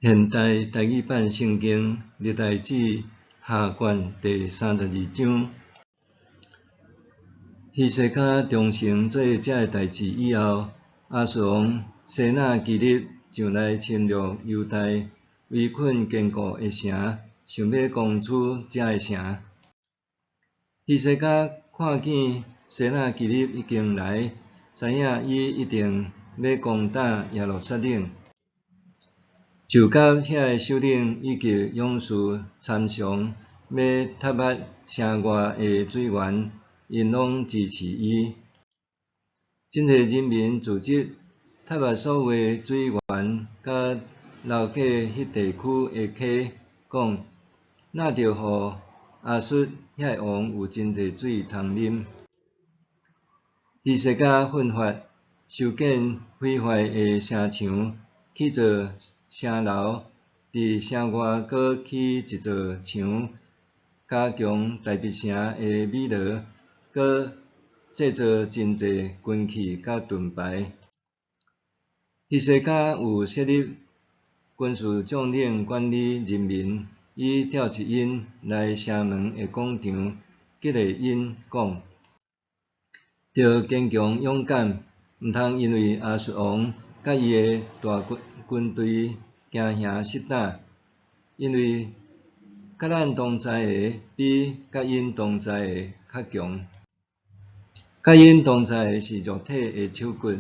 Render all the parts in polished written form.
现代台语版圣经历代志下卷第32章。希西家重成做这代志以后，亚述王西拿基立上来侵略犹大围困坚固的城，想要攻取这个城。希西家看见西拿基立已经来，知影伊一定要攻打耶路撒冷，就甲遐个首领以及勇士参详，要踏伐城外的水源，因拢支持伊。真侪人民组织踏伐所有的水源，甲流过迄地区的溪，讲那着互亚述遐个王有真侪水通啉。希西家奋发，修建毁坏的城墙，起造城楼，伫城外阁起一座墙，加强大毕城的美罗，阁制造真侪军器甲盾牌。希西家有设立军事将领管理人民，伊调一因来城门的广场，激励因讲：着坚强勇敢，毋通因为亚述王甲伊的大军队惊吓失胆，因为甲咱同在的比甲因同在的较强。甲因同在的是肉体的手骨，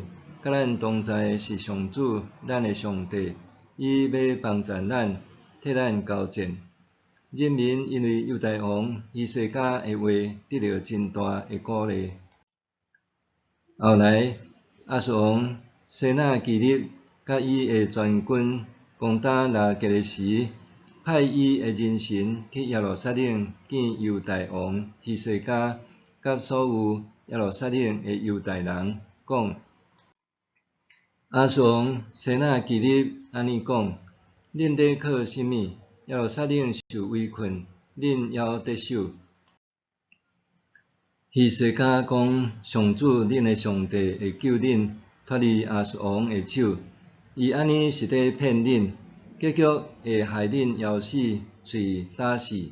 甲咱同在的是上主，咱的上帝。伊要帮助咱，替咱交战。人民因为犹大王希西家的话得到真大的鼓励。后来，亚述王西拿基立甲伊的全军攻打拉吉的时，派伊的人臣去耶路撒冷见犹大王希西家，甲所有耶路撒冷的犹大人，讲：亚述王西拿基立安尼讲：恁在靠什么？耶路撒冷受围困，恁还得手？希西家讲：上主恁的上帝会救恁脱离亚述王的手，伊安尼是在骗恁，结局会害恁枵死，喙打死。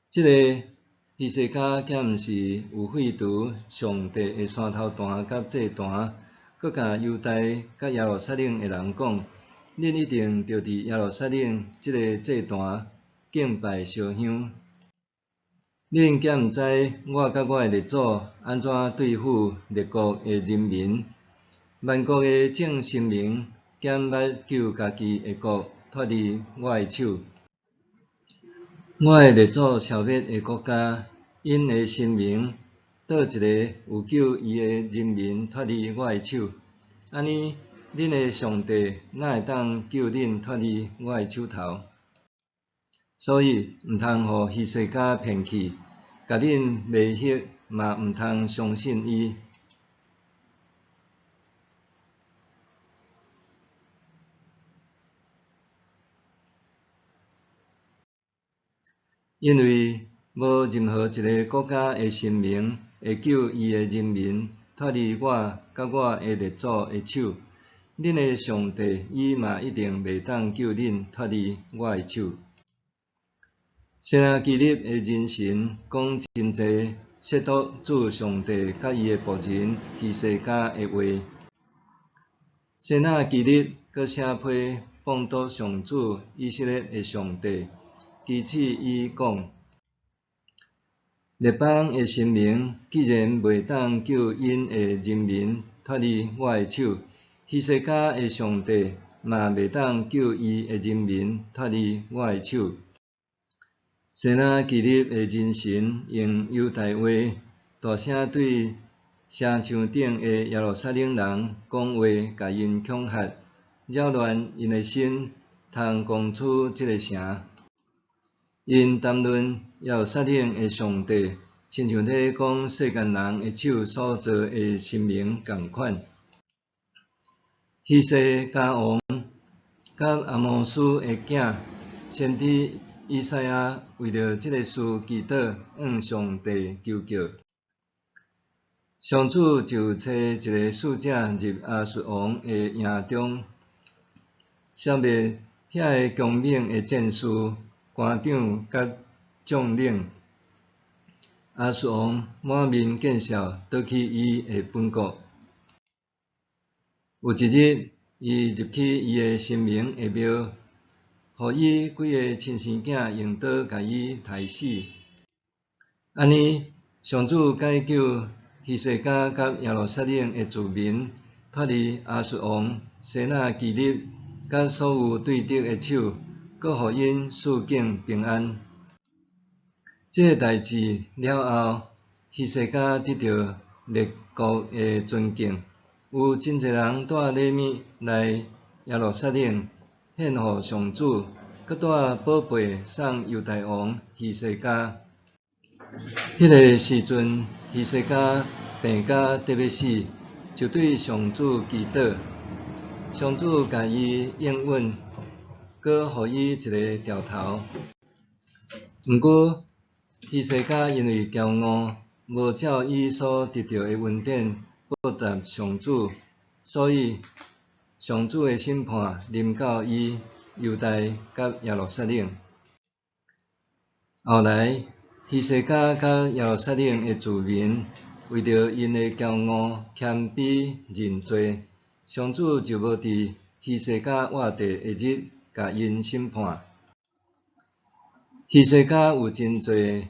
这个希西家敢毋是有废除上帝的山头坛甲祭坛，搁甲犹大甲耶路撒冷的人讲：恁一定着伫耶路撒冷这个祭坛敬拜烧香。恁敢毋知我甲我的列祖安怎对付列国的人民？万国的正神明减捌救家己的国脱离我的手。我的列祖消灭的国家，因的神明倒一个有救伊的人民脱离我的手？安尼，恁的上帝哪会当救恁脱离我的手头？所以，毋通互希西家骗去，甲恁迷惑，嘛毋通相信伊。因为无任何一个国家的神明会救伊的人民脱离我甲我的列祖的手，恁的上帝伊嘛一定袂当救恁脱离我的手。西拿基立的人臣讲真侪亵渎主上帝甲伊的仆人希西家的话。西拿基立阁写批谤毒上主以色列的上帝，其次伊讲：列邦的神明既然袂当救因的人民脱离我的手，希西家的上帝嘛袂当救伊的人民脱离我的手。西拿基立的人臣用犹大话大声对城墙顶的耶路撒冷人讲话，甲因恐吓，扰乱因的心，通攻取这个城。因谈论耶路撒冷的上帝，亲像咧讲世间人的手所造的神明共款。希西家王甲阿摩斯的囝先知以赛亚为着这个事祈祷，向上帝求救。上主就找一个使者入亚述王的营中，消灭遐个强猛的战士、官长甲将领。亚述王满面见笑，倒去伊的本国。有一日，伊入去伊的神明的庙，互伊几个亲生囝用刀甲伊刣死。安尼，上主解救希西家甲耶路撒冷的住民，脱离亚述王西那基立甲所有对敌的手，搁互因四境平安。这个代志了后，希西家得到列国的尊敬，有真侪人带礼物来耶路撒冷献互上主，搁带宝贝送犹大王希西家。迄个时阵，希西家病甲得要死，就对上主祈祷，上主甲伊应允，搁互伊一个兆头。毋过，希西家因为骄傲，无照伊所得到的恩典报答上主，所以上主的审判临到伊犹大甲耶路撒冷。后来，希西家甲耶路撒冷的住民为着因的骄傲、谦卑、认罪，上主就无伫希西家活地的日甲因审判。希西家有真侪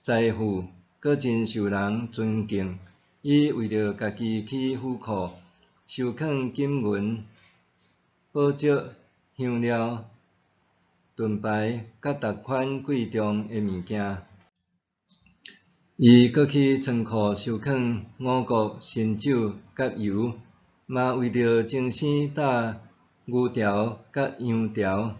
财富，搁真受人尊敬。伊为着家己去府库收藏金银、宝石、香料、盾牌，甲逐款贵重的物件。伊搁去仓库收藏五谷、新酒甲油，嘛为着精生搭牛条甲羊条。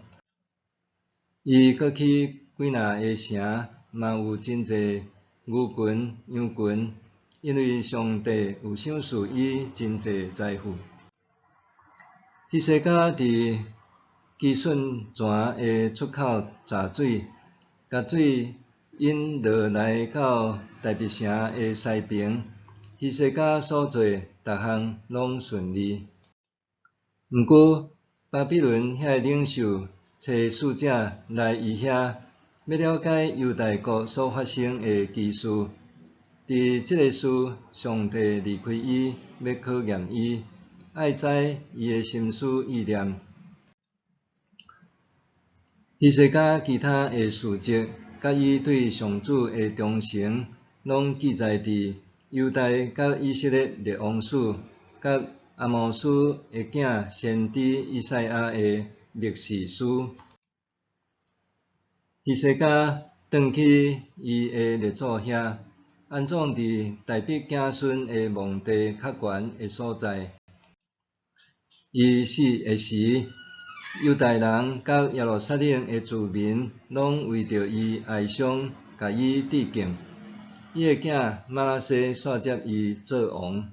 伊搁去几若个城，嘛有真侪牛群、羊群，因为上帝有赏赐伊真侪财富。希西家伫基顺泉的出口查水，甲水引落来到大毕城的西边。希西家所做逐项拢顺利。毋过，巴比伦遐个领袖找使者来伊遐，要了解犹大国所发生的奇事。伫即个事，上帝离开伊，要考验伊，爱知伊的心思意念。希西家其他的事迹，甲伊对上主的忠诚，拢记载伫犹大甲以色列列王书，甲阿摩斯的囝先知以赛亚的历史书。希西家转去伊的列祖遐，安葬伫大毕子孙的墓地较悬的所在。伊死的时，犹大人甲耶路撒冷的住民拢为着伊哀伤，甲伊致敬。伊的囝玛拿西煞接伊做王。